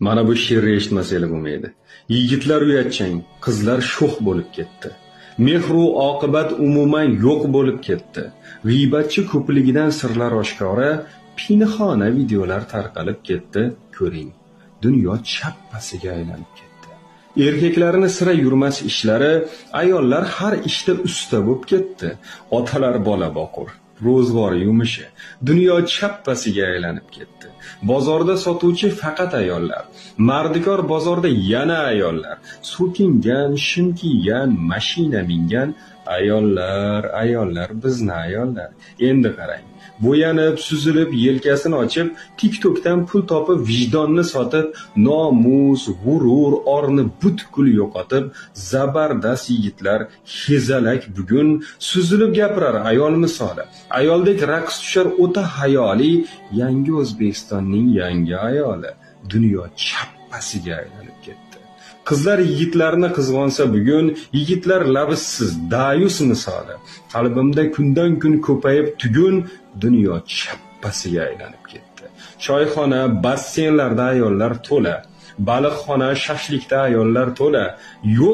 Mana bu she'rni eshitmasanglar bo'lmaydi. Yigitlar uyatchang, qizlar sho'x bo'lib ketdi. Mehru oqibat umuman yo'q bo'lib ketdi. G'iybatchi ko'pligidan sirlar oshkora, pinhona videolar tarqalib ketdi. Ko'ring, dunyo chappasiga aylanib ketdi. Erkaklarni sira yurmas ishlari, ayollar har ishda usta bo'lib ketdi. Otalar bola boqur, ro'zg'or yumishi, dunyo chappasiga aylanib ketdi. Bozorda sotuvchi faqat ayollar, mardikor bozorda yana ayollar, so'kingan, shim kiygan, mashina mingan ayollar, bizni ayollar. Endi qarang, bo'yanib, suzilib, yelkasini ochib, TikTokdan pul topib, vijdonni sotib, nomus, g'urur, orni butkul yo'qotib, zabardast yigitlar hezalak bugun suzilib gapirar ayol misoli. Ayoldek raqs tushar o'ta hayoli, yangi O'zbekistonning yangi ayoli. Dunyo chappasiga aylanib ketdi. Qizlar yigitlarni qizg'onsa bugun, yigitlar labisiz, dayus misoli. Qalbimda kundan kun ko'payib tugun, dunyo chappasiga aylanib ketdi. Choyxona, basseynlarda ayollar to'la, baliqxona, shashlikda ayollar to'la. Yo'q